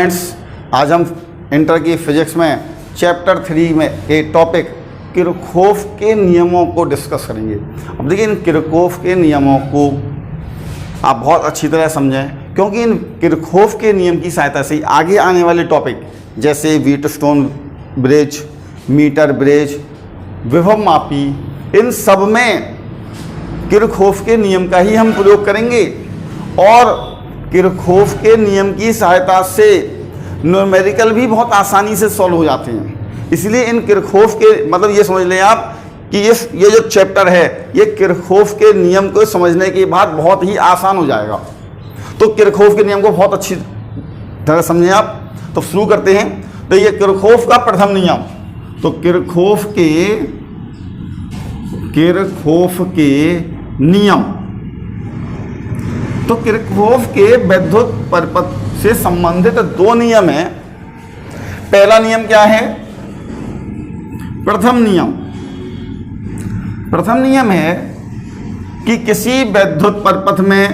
Students, आज हम inter की फिजिक्स में चैप्टर 3 में के टॉपिक किरचॉफ के नियमों को डिस्कस करेंगे। अब देखिए, इन किरचॉफ के नियमों को आप बहुत अच्छी तरह समझें, क्योंकि इन किरचॉफ के नियम की सहायता से आगे आने वाले टॉपिक जैसे व्हीटस्टोन ब्रिज, मीटर ब्रिज, विभव मापी, इन सब में किरचॉफ के नियम का ही हम प्रयोग करेंगे। और किरचॉफ के नियम की सहायता से न्यूमेरिकल भी बहुत आसानी से सॉल्व हो जाते हैं। इसलिए इन किरचॉफ के मतलब ये समझ लें आप कि ये जो चैप्टर है ये किरचॉफ के नियम को समझने के बाद बहुत ही आसान हो जाएगा। तो किरचॉफ के नियम को बहुत अच्छी तरह समझें आप। तो शुरू करते हैं। तो ये किरचॉफ का प्रथम नियम, तो किरचॉफ के नियम, तो किरचॉफ के वैद्युत परिपथ से संबंधित दो नियम हैं। पहला नियम क्या है? प्रथम नियम है कि किसी वैद्युत परिपथ में,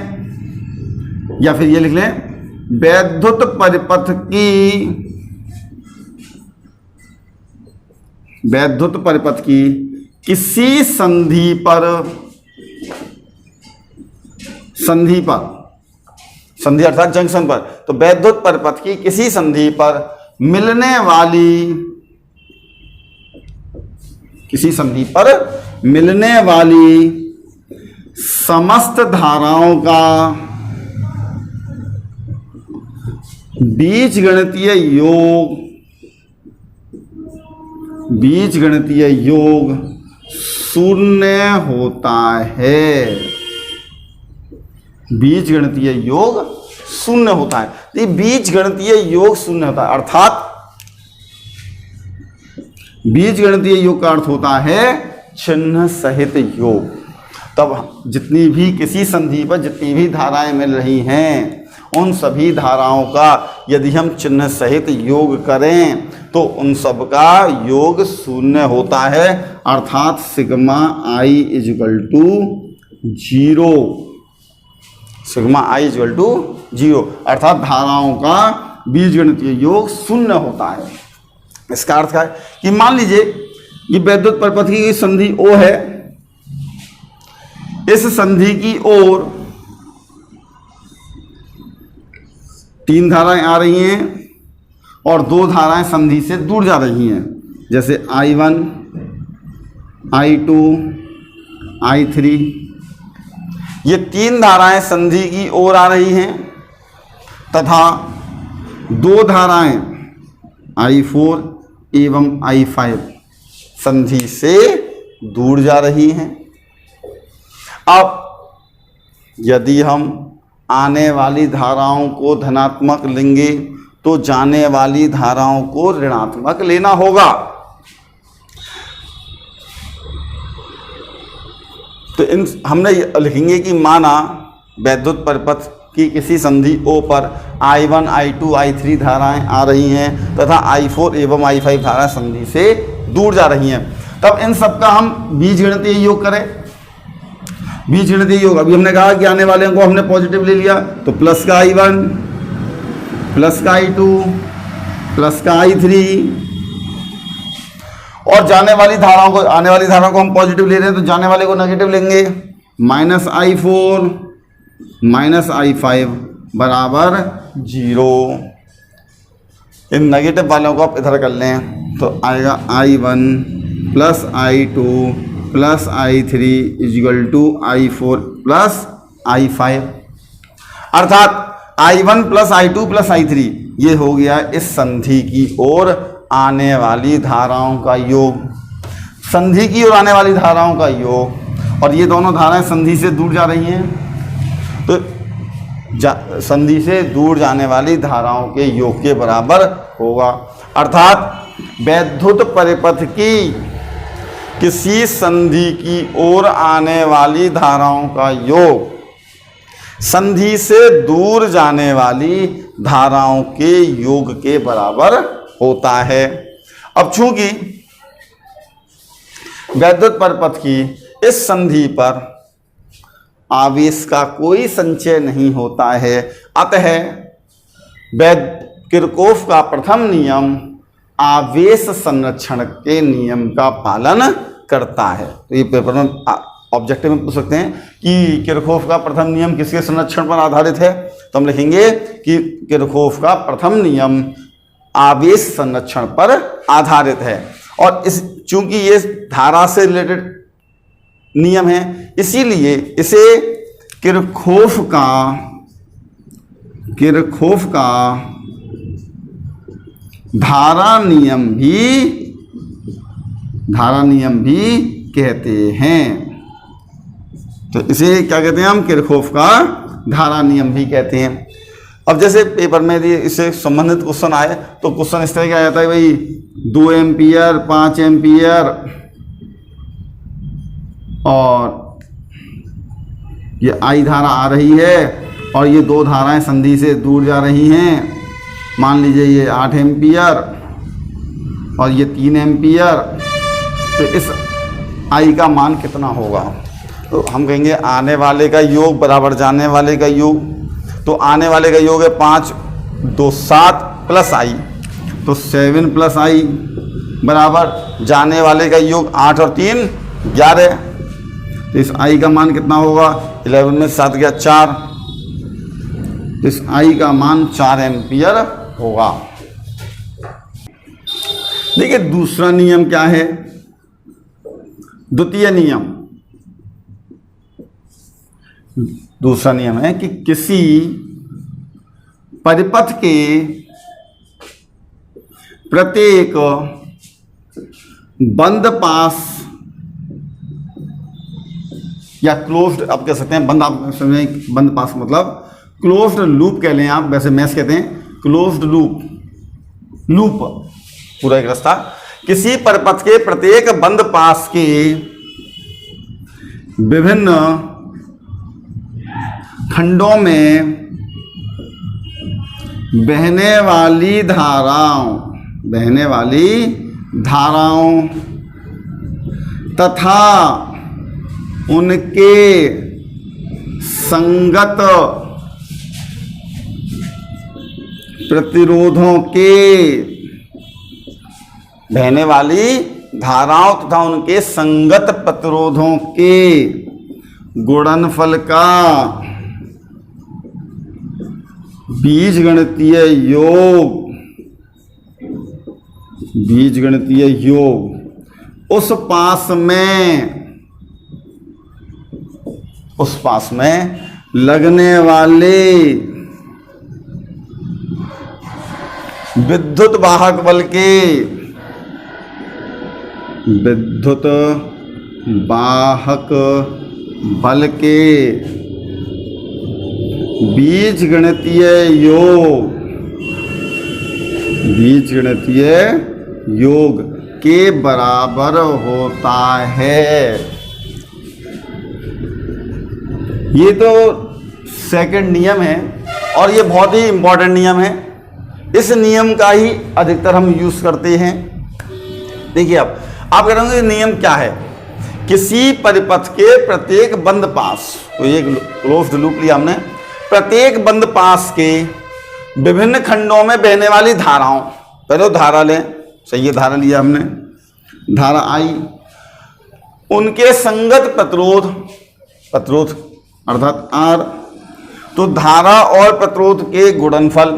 या फिर ये लिख लें, वैद्युत परिपथ की किसी संधि अर्थात जंक्शन पर, तो वैद्युत परिपथ की किसी संधि पर मिलने वाली समस्त धाराओं का बीजगणितीय योग शून्य होता है। बीजगणितीय योग शून्य होता है। ये बीजगणितीय योग शून्य होता है, अर्थात बीजगणितीय योग का अर्थ होता है चिन्ह सहित योग। तब जितनी भी किसी संधि पर जितनी भी धाराएं मिल रही हैं, उन सभी धाराओं का यदि हम चिन्ह सहित योग करें तो उन सब का योग शून्य होता है, अर्थात sigma i equal to 0। Sigma i equal to 0 अर्थात धाराओं का बीजगणितीय योग शून्य होता है। इसका अर्थ क्या है कि मान लीजिए ये वैद्युत परिपथ की संधि O है, इस संधि की ओर 3 धाराएं आ रही हैं और 2 धाराएं संधि से दूर जा रही हैं, जैसे I1, I2, I3। ये 3 धाराएं संधि की ओर आ रही हैं तथा 2 धाराएं I4 एवं I5 संधि से दूर जा रही हैं। अब यदि हम आने वाली धाराओं को धनात्मक लेंगे तो जाने वाली धाराओं को ऋणात्मक लेना होगा। तो हमने लिखेंगे कि माना वैद्युत परिपथ की किसी संधि O पर I1, I2, I3 धाराएं आ रही हैं तथा I4 एवं I5 धाराएं संधि से दूर जा रही हैं। तब इन सब का हम बीजगणितीय योग करें। बीजगणितीय योग, अभी हमने कहा कि आने वाले को हमने पॉजिटिव ले लिया, तो प्लस का I1, प्लस का I2, प्लस का I3, और जाने वाली धाराओं को, आने वाली धाराओं को हम पॉजिटिव ले रहे हैं तो जाने वाले को नेगेटिव लेंगे। माइनस I4 माइनस I5 बराबर 0। इन नेगेटिव वालों को आप इधर कर लें तो आएगा I1 plus I2 plus I3 equal to I4 plus I5, अर्थात I1 plus I2 plus I3 ये हो गया इस संधि की ओर आने वाली धाराओं का योग, संधि की ओर आने वाली धाराओं का योग। और ये दोनों धाराएं संधि से दूर जा रही हैं, तो संधि से दूर जाने वाली धाराओं के योग के बराबर होगा। अर्थात वैद्युत परिपथ की किसी संधि की ओर आने वाली धाराओं का योग संधि से दूर जाने वाली धाराओं के योग के बराबर होता है। अब चूंकि वैद्युत परिपथ की इस संधि पर आवेश का कोई संचय नहीं होता है, अतः किरचॉफ का प्रथम नियम आवेश संरक्षण के नियम का पालन करता है। तो ये पेपर में ऑब्जेक्टिव में पूछ सकते हैं कि किरचॉफ का प्रथम नियम किसके संरक्षण पर आधारित है, तो हम लिखेंगे कि किरचॉफ का प्रथम नियम आवेश संरक्षण पर आधारित है। और इस चूंकि ये धारा से रिलेटेड नियम है, इसीलिए इसे किरचॉफ का धारा नियम भी कहते हैं। तो इसे क्या कहते हैं हम, किरचॉफ का धारा नियम भी कहते हैं। अब जैसे पेपर में यदि इससे संबंधित क्वेश्चन आए तो क्वेश्चन इस तरह का आ जाता है, भाई 2 एम्पियर 5 एम्पियर और ये आई धारा आ रही है और ये दो धाराएं संधि से दूर जा रही हैं। मान लीजिए ये 8 एम्पियर और ये 3 एम्पियर, तो इस आई का मान कितना होगा? तो हम कहेंगे आने वाले का योग बराबर जाने वाले का योग। तो आने वाले का योग है 5 2 7 प्लस आई, तो 7 प्लस आई बराबर जाने वाले का योग 8 और 3 11। तो इस आई का मान कितना होगा? 11 में 7 गया 4, तो इस आई का मान 4 एम्पियर होगा। देखिए दूसरा नियम क्या है, द्वितीय नियम। दूसरा नियम है कि किसी परिपथ के प्रत्येक बंद पास या क्लोज्ड, आप कह सकते हैं बंद, आप समझें बंद पास मतलब क्लोज्ड लूप कह लें आप, वैसे मैथ्स कहते हैं क्लोज्ड लूप पूरा एक रास्ता। किसी परिपथ के प्रत्येक बंद पास के विभिन्न खंडों में बहने वाली धाराओं तथा उनके संगत प्रतिरोधों के, बहने वाली धाराओं तथा उनके संगत प्रतिरोधों के गुणनफल का बीजगणितीय योग उस पास में लगने वाले विद्युत वाहक बल के बीजगणितीय योग के बराबर होता है। ये तो सेकंड नियम है और ये बहुत ही इंपॉर्टेंट नियम है। इस नियम का ही अधिकतर हम यूज करते हैं। देखिए अब आप कह रहे हो नियम क्या है, किसी परिपथ के प्रत्येक बंद पास, तो ये क्लोज्ड लूप लिया हमने, प्रत्येक बंद पास के विभिन्न खंडों में बहने वाली धाराओं, पहले धारा लें, सही है, धारा लिया हमने, धारा आई, उनके संगत प्रतिरोध अर्थात आर, तो धारा और प्रतिरोध के गुणनफल,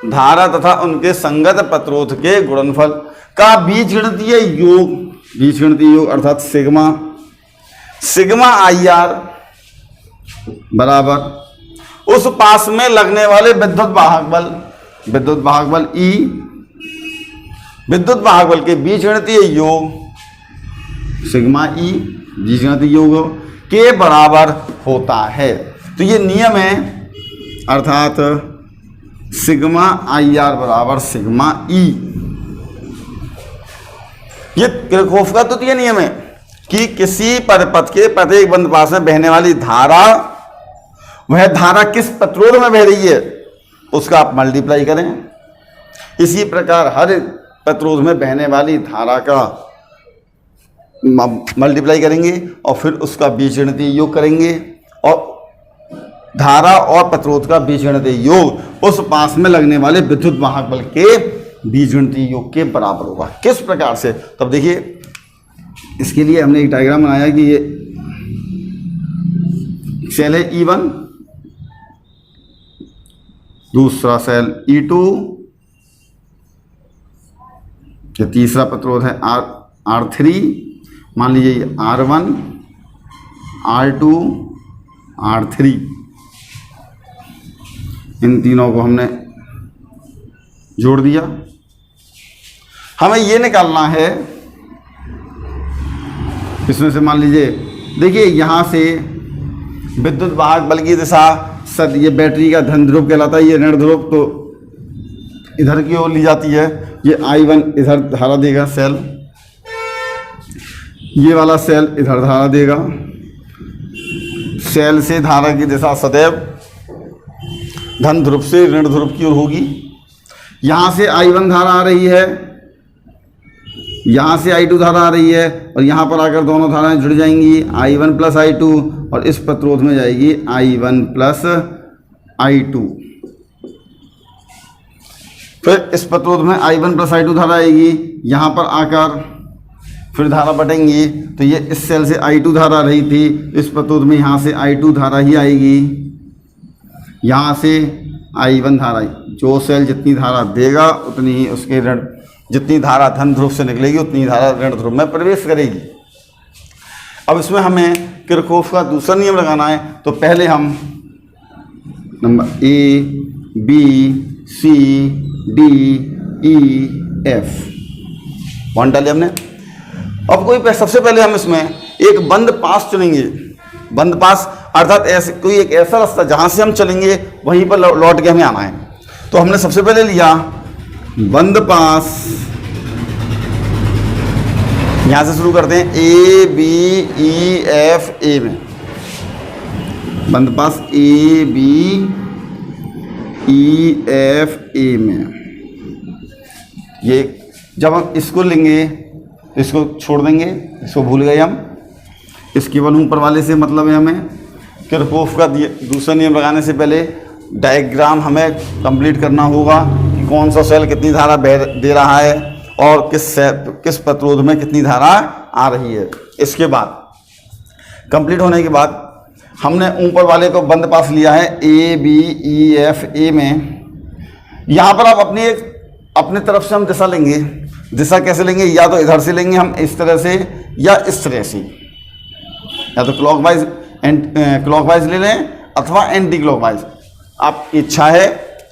धारा तथा उनके संगत प्रतिरोध के गुणनफल का बीजगणितीय योग अर्थात सिग्मा आई आर बराबर उस पास में लगने वाले विद्युत वाहक बल ई, विद्युत वाहक बल के बीजगणितीय योग सिग्मा ई बीजगणितीय योग के बराबर होता है। तो ये नियम है, अर्थात सिग्मा आई आर बराबर सिग्मा ई। ये किरचॉफ का द्वितीय नियम है कि किसी परिपथ के प्रत्येक बंद पास में बहने वाली धारा, वह धारा किस प्रतिरोध में बह रही है उसका आप मल्टीप्लाई करें। इसी प्रकार हर प्रतिरोध में बहने वाली धारा का मल्टीप्लाई करेंगे और फिर उसका बीजगणितीय योग करेंगे और धारा और प्रतिरोध का बीजगणितीय योग उस पास में लगने वाले विद्युत वाहक बल के बीजगणितीय योग के बराबर होगा। किस प्रकार से? तब देखिए, इसके लिए हमने एक डायग्राम बनाया कि ये सेल है E1, दूसरा सेल E2, ये तीसरा प्रतिरोध है R3, मान लीजिए ये R1, R2, R3, इन तीनों को हमने जोड़ दिया। हमें ये निकालना है इसमें से, मान लीजिए देखिए यहाँ से विद्युत वाहक बल की दिशा सद, ये बैटरी का धन ध्रुव कहलाता है, ये ऋण ध्रुव तो इधर की ओर ली जाती है। ये I1 इधर धारा देगा सेल, ये वाला सेल इधर धारा देगा। सेल से धारा की दिशा सदैव धन ध्रुव से ऋण ध्रुव की ओर होगी। यहाँ से I1 धारा आ रही है, यहाँ से I2 धारा आ रही है, और यहाँ पर आकर दोनों धाराएं जुड़ जाएंगी, I1 प्लस I2, और इस प्रतिरोध में जाएगी I1 प्लस I2। फिर इस प्रतिरोध में I1 प्लस I2 धारा आएगी, यहाँ पर आकर फिर धारा बटेंगी, तो ये इस सेल से I2 धारा रही थी, इस प्रतिरोध में यहाँ से I2 धारा ही आएगी, यहाँ से I1 धारा, जो सेल जितनी धारा देगा उतनी ही उसके ऋण, जितनी धारा धन ध्रुव से निकलेगी उतनी धारा ऋण ध्रुव में प्रवेश करेगी। अब इसमें हमें किरचॉफ का दूसरा नियम लगाना है, तो पहले हम number A, B, C, D, E, F point डाले हमने। अब सबसे पहले हम इसमें एक बंद पास चुनेंगे। बंद पास अर्थात ऐसे कोई एक ऐसा रास्ता जहाँ से हम चलेंगे वहीं पर लौट के हमें आना है। तो हमने सबसे पहले लिया बंद पास, यहाँ से शुरू करते हैं A, B, E, F, A में, बंद पास A, B, E, F, A में। ये जब हम इसको लेंगे इसको छोड़ देंगे, इसको भूल गए हम, इस केवल ऊपर वाले से मतलब है हमें। किरचॉफ का दूसरा नियम लगाने से पहले डायग्राम हमें कंप्लीट करना होगा कि कौन सा सेल कितनी धारा दे रहा है और किस प्रतिरोध में कितनी धारा आ रही है। इसके बाद कंप्लीट होने के बाद हमने ऊपर वाले को बंद पास लिया है A, B, E, F, A में। यहाँ पर आप अपनी तरफ से हम दिशा लेंगे। दिशा कैसे लेंगे? या तो इधर से लेंगे हम इस तरह से, या इस तरह से, या तो क्लॉकवाइज ले लें अथवा एंटी क्लॉकवाइज, आपकी इच्छा है,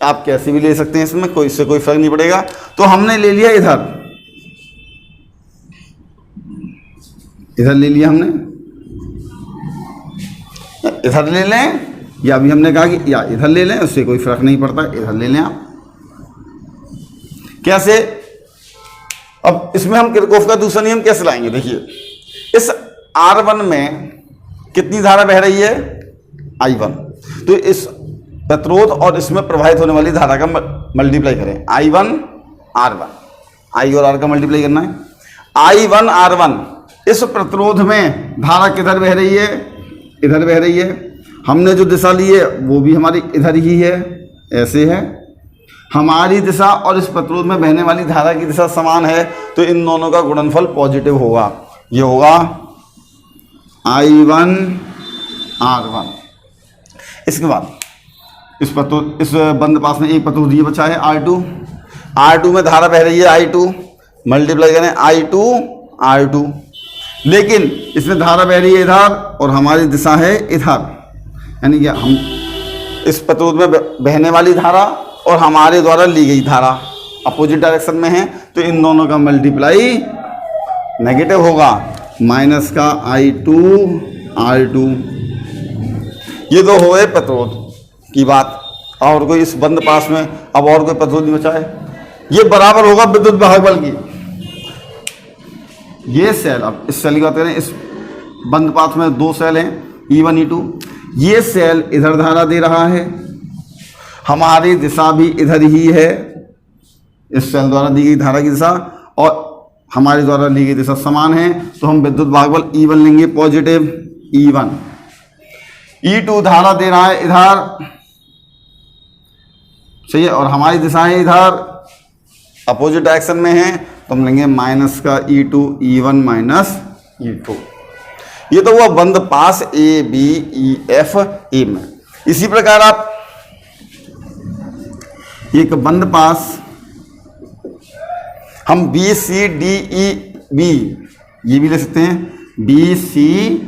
आप कैसे भी ले सकते हैं, इसमें इससे कोई फर्क नहीं पड़ेगा। तो हमने ले लिया इधर ले लिया हमने, इधर ले लें, या अभी हमने कहा कि या इधर ले लें, उससे कोई फर्क नहीं पड़ता, इधर ले लें आप। कैसे? अब इसमें हम किरचॉफ का दूसरा नियम कैसे लाएंगे? देखिए, इस R1 में कितनी धारा बह रही है? I1। तो इस प्रतिरोध और इसमें प्रवाहित होने वाली धारा का मल्टीप्लाई करें, I1 R1, I और R का मल्टीप्लाई करना है। I1 R1, इस प्रतिरोध में धारा किधर बह रही है? इधर बह रही है। हमने जो दिशा ली है वो भी हमारी इधर ही है, ऐसे है। हमारी दिशा और इस प्रतिरोध में बहने वाली धारा की दिशा समान है, तो इन दोनों का गुणनफल पॉजिटिव होगा। ये होगा I1 R1। इसके बाद इस बंद पास में एक प्रतिरोध ये बचा है R2 में धारा बह रही है I2, मल्टीप्लाई करें I2 R2, लेकिन इसमें धारा बह रही है इधर और हमारी दिशा है इधर, यानी कि हम इस प्रतिरोध में बहने वाली धारा और हमारे द्वारा ली गई धारा अपोजिट डायरेक्शन में है, तो इन दोनों का मल्टीप्लाई नेगेटिव होगा, माइनस का I2 R2। ये तो हो गए प्रतिरोध की बात। और कोई इस बंद पास में अब और कोई प्रतिरोध नहीं बचा है। ये बराबर होगा विद्युत वाहक बल की। ये सेल, अब इस सेल की बात करें, इस बंद पास में दो सेल हैं E1 E2। ये सेल इधर धारा दे रहा है, हमारी दिशा भी इधर ही है, इस सेल द्वारा दी गई धारा की दिशा और हमारे द्वारा ली गई दिशा समान है, तो हम विद्युत वाहक बल E1 लेंगे, पॉजिटिव E1। E2 धारा दे रहा है इधर, सही है, और हमारी दिशाएं इधर अपोजिट डायरेक्शन में है, तो हम लेंगे माइनस का E2 E1 माइनस E2। ये तो हुआ बंद पास ABEF A में। इसी प्रकार आप एक बंद पास हम BCDEB ये भी ले सकते हैं, BCDEB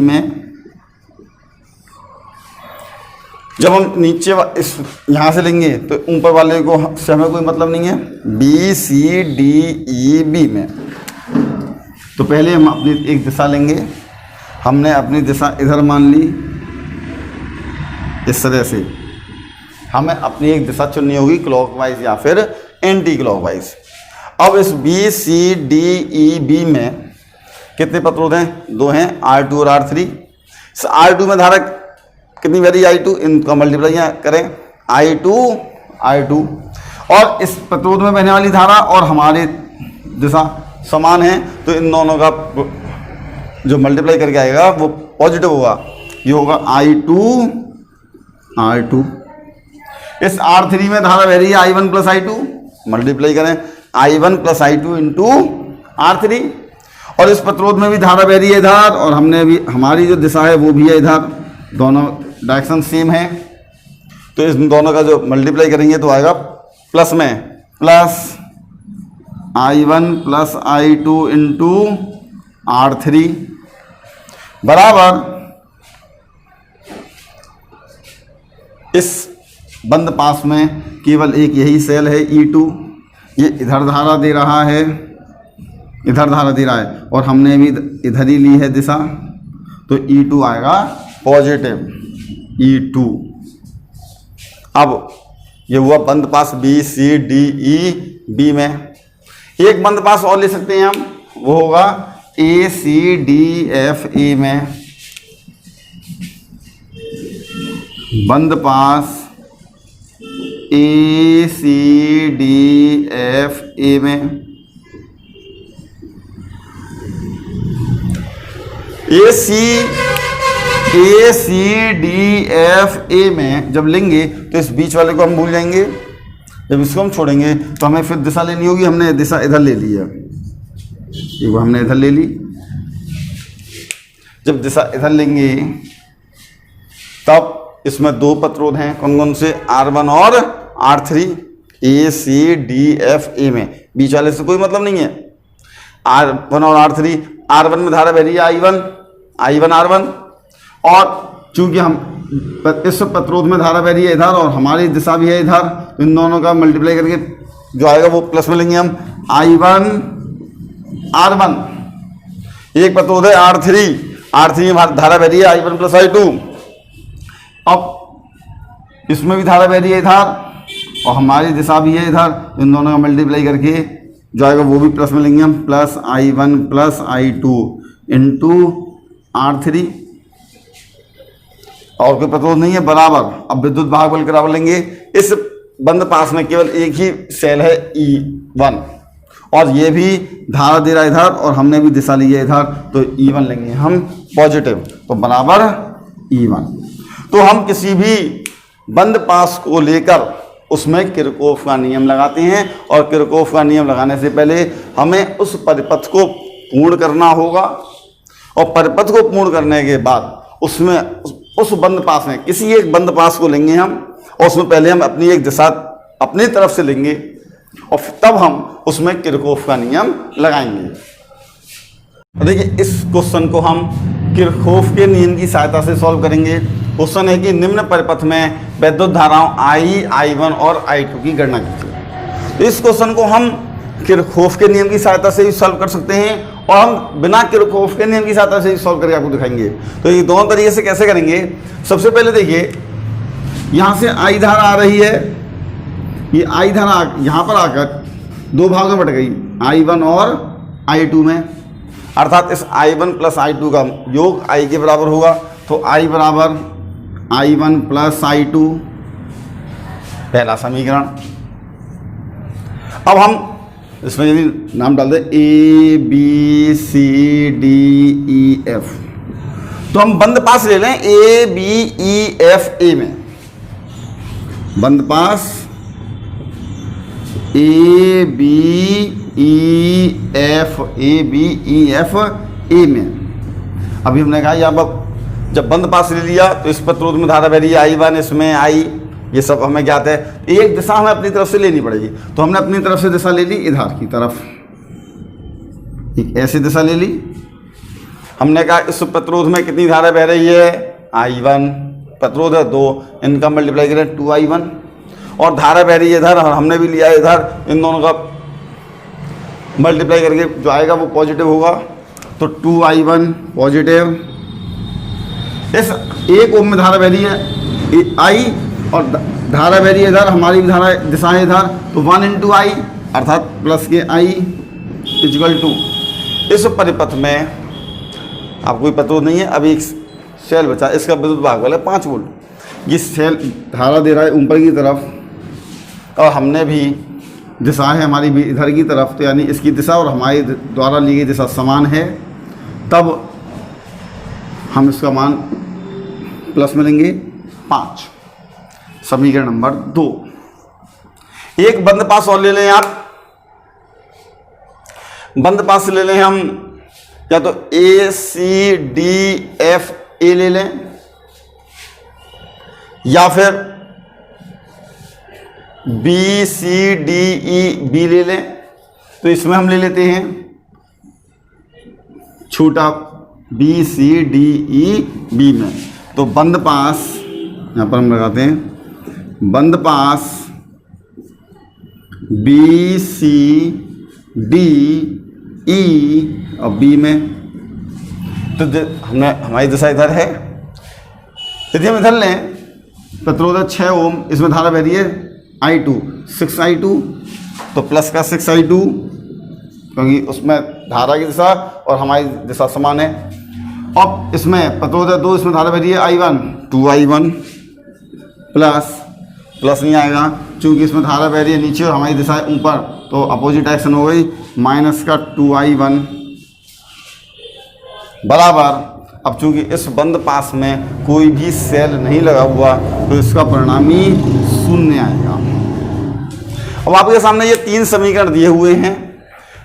में जब हम नीचे इस यहाँ से लेंगे तो ऊपर वाले को से हमें कोई मतलब नहीं है, BCDEB में। तो पहले हम अपनी एक दिशा लेंगे, हमने अपनी दिशा इधर मान ली, इस तरह से हमें अपनी एक दिशा चुननी होगी, क्लॉकवाइज या फिर एंटी क्लॉकवाइज। अब इस BCDEB में कितने प्रतिरोध हैं? 2 हैं, R2 और R3। इस R2 में धारा कितनी बह रही है? I2, इनका मल्टीप्लाई करें, I2 और इस प्रतिरोध में बहने वाली धारा और हमारी दिशा समान है, तो इन दोनों का जो मल्टीप्लाई करके आएगा वो पॉजिटिव होगा, ये होगा I2 R2। इस R3 में धारा बह रही है I1 प्लस I2, मल्टीप्लाई करें I1 plus I2 into R3, और इस प्रतिरोध में भी धारा बह रही है इधर, और हमने भी हमारी जो दिशा है वो भी है इधर, दोनों डायरेक्शन सेम है, तो इस दोनों का जो मल्टीप्लाई करेंगे तो आएगा प्लस में plus I1 plus I2 into R3 बराबर इस बंद पास में केवल एक यही सेल है E2, ये इधर धारा दे रहा है, इधर धारा दे रहा है, और हमने भी इधर ही ली है दिशा, तो E2 आएगा पॉजिटिव E2। अब ये हुआ बंद पास BCDEB में। एक बंद पास और ले सकते हैं हम, वो होगा ACDFA में। बंद पास ACDFA में, ACDFA में जब लेंगे तो इस बीच वाले को हम भूल जाएंगे, जब इसको हम छोड़ेंगे तो हमें फिर दिशा लेनी होगी। हमने दिशा इधर ले ली है, ये वो हमने इधर ले ली। जब दिशा इधर लेंगे तब इसमें 2 प्रतिरोध हैं, कौन कौन से? R1 और R3। ACDFA में बीच वाले से कोई मतलब नहीं है, R1 और R3। R1 में धारा बह रही है I1 R1, और चूंकि हम इस प्रतिरोध में धारा बह रही है इधर और हमारी दिशा भी है इधर, तो इन दोनों का मल्टीप्लाई करके जो आएगा वो प्लस में लेंगे हम I1 R1। एक प्रतिरोध है R3 में धारा बह रही है I1 प्लस I2। अब इसमें भी धारा बह रही है इधर और हमारी दिशा भी है इधर, इन दोनों का मल्टीप्लाई करके जो आएगा वो भी प्लस में लेंगे हम, plus I1 plus I2 into R3। और कोई प्रतिरोध नहीं है, बराबर। अब विद्युत भाग बल के बराबर लेंगे। इस बंद पास में केवल एक ही सेल है E1, और ये भी धारा दे रहा है इधर और हमने भी दिशा ली है इधर, तो E1 लेंगे हम पॉजिटिव, तो बराबर E1। तो हम किसी भी बंद पास को लेकर उसमें किरचॉफ का नियम लगाते हैं, और किरचॉफ का नियम लगाने से पहले हमें उस परिपथ को पूर्ण करना होगा, और परिपथ को पूर्ण करने के बाद उसमें उस बंद पास में किसी एक बंद पास को लेंगे हम, और उसमें पहले हम अपनी एक दिशा अपनी तरफ से लेंगे और तब हम उसमें किरचॉफ का नियम लगाएंगे। देखिए, इस क्वेश्चन को हम किरचॉफ के नियम की सहायता से सॉल्व करेंगे। क्वेश्चन है कि निम्न परिपथ में विद्युत धाराओं I, I1 और I2 की गणना कीजिए। तो इस क्वेश्चन को हम किरचॉफ के नियम की सहायता से भी सॉल्व कर सकते हैं, और हम बिना किरचॉफ के नियम की सहायता से ही सॉल्व करके आपको दिखाएंगे। तो ये दोनों तरीके से कैसे करेंगे? सबसे पहले देखिए, यहाँ से I धारा आ रही है, ये I धारा यहाँ पर आकर 2 भागों में बट गई, I1 और I2 में, अर्थात इस I1 प्लस I2 का योग I के बराबर होगा। तो I बराबर I1 प्लस I2, पहला समीकरण। अब हम इसमें यदि नाम डाल दें ABCDEF, तो हम बंद पास ले लें ABEFA में, बंद पास ABEFA में। अभी हमने कहा यहाँ पर जब बंद पास ले लिया तो इस प्रतिरोध में धारा बह रही है I1, इसमें I, ये सब हमें ज्ञात है। एक दिशा हमें अपनी तरफ से लेनी पड़ेगी, तो हमने अपनी तरफ से दिशा ले ली इधर की तरफ, एक ऐसी दिशा ले ली। हमने कहा इस प्रतिरोध में कितनी धारा बह रही है I1, प्रतिरोध है 2, इनका मल्टीप्लाई करें 2I1, और धारा बह रही है इधर, और हमने भी लिया है इधर, इन दोनों का मल्टीप्लाई करके जो आएगा वो पॉजिटिव होगा, तो 2I1 पॉजिटिव। इस 1 ओम में धारा बह रही है I, और धारा बह रही है इधर, हमारी भी धारा दिशा है इधर, तो 1 × I अर्थात प्लस के I इक्वल टू, इस परिपथ में आप कोई प्रतिरोध नहीं है, अभी एक सेल बचा, इसका विद्युत भाग वाला 5 वोल्ट, ये सेल धारा दे रहा है ऊपर की तरफ, और हमने भी दिशा है हमारी भी इधर की तरफ, तो यानी इसकी दिशा और हमारी द्वारा ली गई दिशा समान है, तब हम इसका मान प्लस में लेंगे 5। समीकरण नंबर 2। एक बंद पास और ले लें आप, बंद पास ले लें हम, या तो ACDFA ले लें, या फिर BCDEB ले लें। तो इसमें हम ले लेते हैं छोटा BCDEB में, तो बंद पास यहाँ पर हम लगाते हैं, बंद पास BCDE और B में, तो हमने हमारी दिशा इधर है। यदि हम इधर लें प्रतिरोध 6 ओम, इसमें धारा बह रही है I2 6I2, तो प्लस का 6I2, क्योंकि उसमें धारा की दिशा और हमारी दिशा समान है। अब इसमें प्रतिरोध 2, इसमें धारा बह रही है I1 2I1 प्लस नहीं आएगा क्योंकि इसमें धारा बह रही है नीचे और हमारी दिशा है ऊपर, तो अपोजिट एक्शन हो गई, माइनस का 2I1 बराबर। अब चूंकि इस बंद पास में कोई भी सेल नहीं लगा हुआ तो इसका परिणाम ही 0 आएगा। अब आपके सामने ये 3 समीकरण दिए हुए हैं,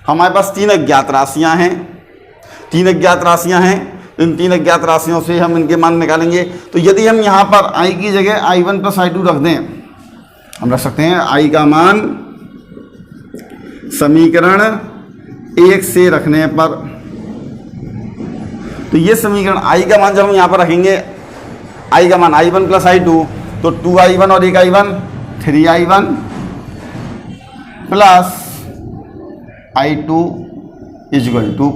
हमारे पास 3 अज्ञात राशियां हैं, 3 अज्ञात राशियां हैं। इन 3 अज्ञात राशियों से हम इनके मान निकालेंगे। तो यदि हम यहाँ पर I की जगह I1 + I2 रख दें, हम रख सकते हैं I का मान समीकरण 1 से रखने पर, तो ये समीकरण I का मान जब हम यहाँ पर रखेंगे, I का मान I1 + I2, तो 2I1 और 1I1 3I1 प्लस I2 =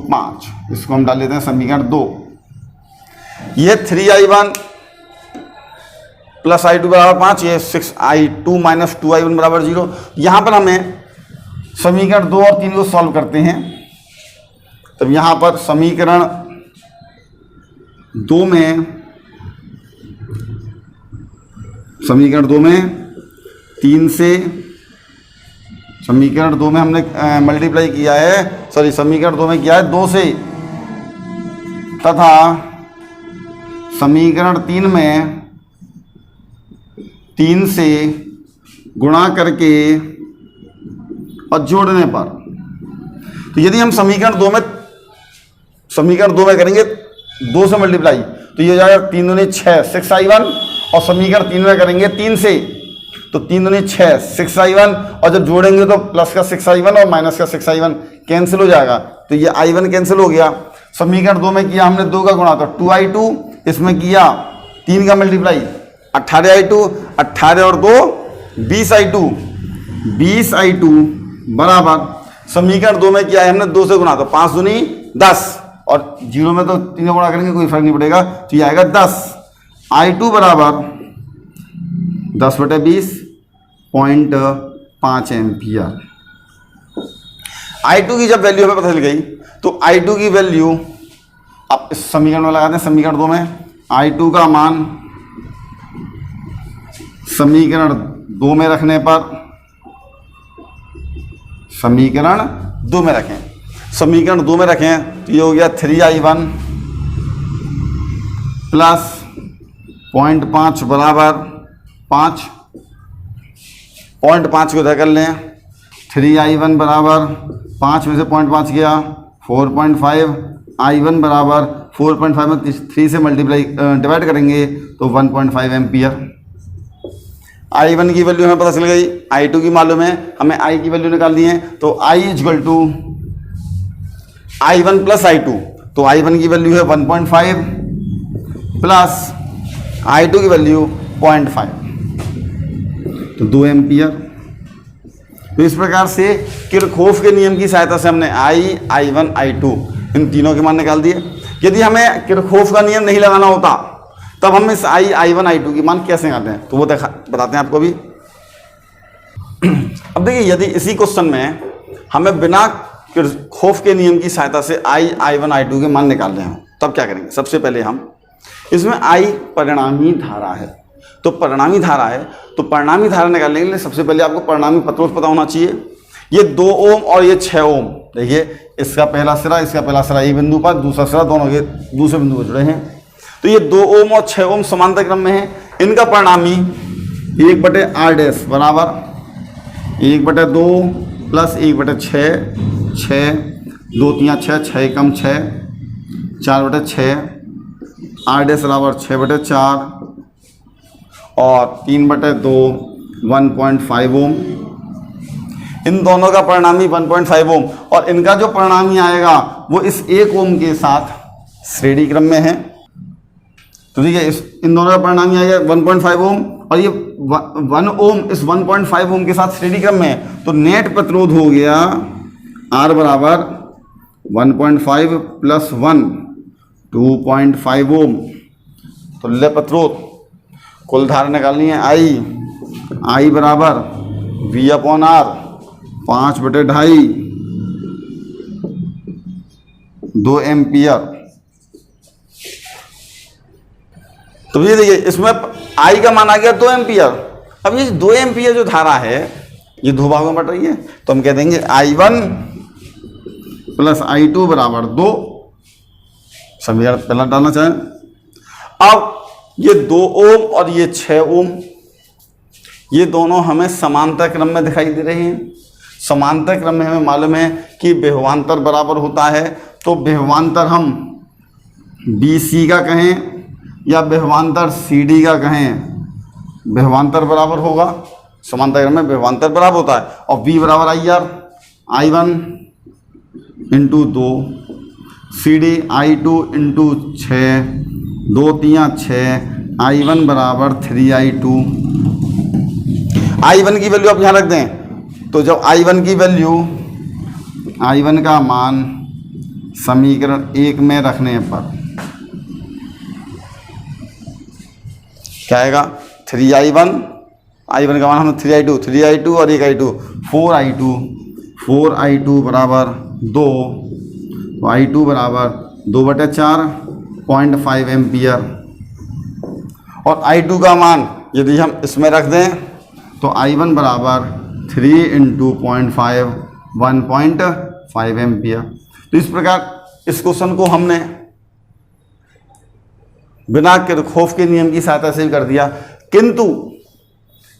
5। इसको हम डाल लेते हैं समीकरण 2। ये 3I1 + I2 = 5, ये 6I2 - 2I1 = 0। यहाँ पर हमें समीकरण 2 और 3 को सॉल्व करते हैं। तब यहाँ पर समीकरण 2 में 3 से, समीकरण 2 में हमने मल्टीप्लाई किया है, सॉरी समीकरण 2 में किया है 2 से, तथा समीकरण 3 में 3 से गुणा करके और जोड़ने पर। तो यदि हम समीकरण 2 में करेंगे 2 से मल्टीप्लाई, तो ये हो जाएगा 3 दूनी 6 6I1, और समीकरण 3 में करेंगे 3 से, तो 3 दूनी 6 6I1, और जब जोड़ेंगे तो प्लस का 6I1 और माइनस का 6I1 कैंसिल हो जाएगा, तो ये I1 कैंसिल हो गया। समीकरण 2 में किया हमने 2 का गुणा, तो 2I2, इसमें किया 3 का मल्टीप्लाई 18I2, 18 और 2 20I2 बराबर। समीकरण 2 में किया है हमने 2 से गुणा, तो 5 दूनी 10, और 0 में तो 3 का गुणा करेंगे कोई फर्क नहीं पड़ेगा, तो ये आएगा 10। I2 बराबर 10/20.5 एम्पियर। I2 की जब वैल्यू हमें पता चल गई, तो I2 की वैल्यू आप इस समीकरण में लगाते हैं। समीकरण 2 में I2 का मान समीकरण 2 में रखने पर, समीकरण 2 में रखें। समीकरण 2 में रखें तो ये हो गया 3i1 प्लस 0.5 बराबर 5, 0.5 को इधर कर लें, 3i1 बराबर 5 में से 0.5 गया 4.5, i1 बराबर 4.5 में 3 से डिवाइड करेंगे तो 1.5 एम्पियर। i1 की वैल्यू हमें पता चल गई, i2 की मालूम है, हमें i की वैल्यू निकालनी है तो i equal to i1 plus i2, तो i1 की वैल्यू है 1.5 प्लस i2 की वैल्यू 0.5 तो 2 एम्पियर। तो इस प्रकार से किरचॉफ के नियम की सहायता से हमने i1 i2 इन तीनों के मान निकाल दिए। यदि हमें किरचॉफ का नियम नहीं लगाना होता तब हम इस i1 i2 की मान कैसे निकालते हैं तो वो बताते हैं आपको भी। अब देखिए, यदि इसी क्वेश्चन में हमें बिना किरचॉफ के नियम की सहायता से i1 i2 के मान निकालने हैं तब क्या करेंगे। सबसे पहले हम इसमें I परिणामी धारा है, तो परिणामी धारा है तो परिणामी धारा निकालने के लिए सबसे पहले आपको परिणामी प्रतिरोध पता होना चाहिए। ये 2 ओम और ये 6 ओम, देखिए इसका पहला सिरा इसका पहला सिरा एक बिंदु पर, दूसरा सिरा दोनों के दूसरे बिंदु पर जुड़े हैं। तो ये 2 ओम और 6 ओम समांतर क्रम में है। इनका परिणामी 1/r बराबर 1/2 प्लस 1/6, 6 2 3 6, 6 कम 6, 4/6, r बराबर 6/4 और 3/2 1.5 ओम। इन दोनों का परिणामी 1.5 ओम और इनका जो परिणामी आएगा वो इस 1 ओम के साथ श्रेणी क्रम में है। तो ठीक है, इन दोनों का परिणामी आएगा 1.5 ओम और ये 1 ओम इस 1.5 ओम के साथ श्रेणी क्रम में है। तो नेट प्रतिरोध हो गया R बराबर 1.5 प्लस 1 2.5 ओम। तुल्य प्रतिरोध कुल धारा निकालनी है I बराबर V/R 5/2.5 2 एम्पियर। तो ये देखिए, इसमें I का मान आ गया 2 एम्पियर। अब ये 2 एम्पियर जो धारा है ये दो भागों में बट रही है, तो हम कह देंगे I1 प्लस I2 बराबर 2। समीकरण पहला डालना चाहें। अब ये 2 ओम और ये 6 ओम ये दोनों हमें समांतर क्रम में दिखाई दे रहे हैं। समांतर क्रम में हमें मालूम है कि विभवांतर बराबर होता है, तो विभवांतर हम BC का कहें या विभवांतर CD का कहें, विभवांतर बराबर होगा। समांतर क्रम में विभवांतर बराबर होता है और V बराबर IR, I1 into 2 CD I2 into 6 2 3 6 I1 बराबर 3I2। I1 की वैल्यू आप यहाँ रख दें, तो जब I1 की वैल्यू I1 का मान समीकरण 1 में रखने पर क्या आएगा 3I1, I1 का मान हम 3I2 और 1I2 4I2 बराबर 2, तो I2 बराबर 2/4 0.5 एम्पियर। और I2 का मान यदि हम इसमें रख दें तो I1 बराबर 3 इंटू 0.5 1.5 एम्पियर। तो इस प्रकार इस क्वेश्चन को हमने बिना किरचॉफ के नियम की सहायता से कर दिया, किंतु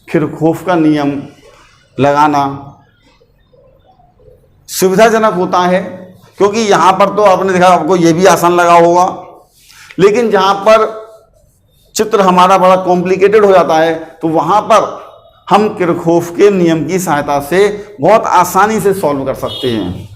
किरचॉफ का नियम लगाना सुविधाजनक होता है, क्योंकि यहाँ पर तो आपने देखा आपको ये भी आसान लगा होगा, लेकिन जहाँ पर चित्र हमारा बड़ा कॉम्प्लिकेटेड हो जाता है तो वहाँ पर हम किरचॉफ के नियम की सहायता से बहुत आसानी से सॉल्व कर सकते हैं।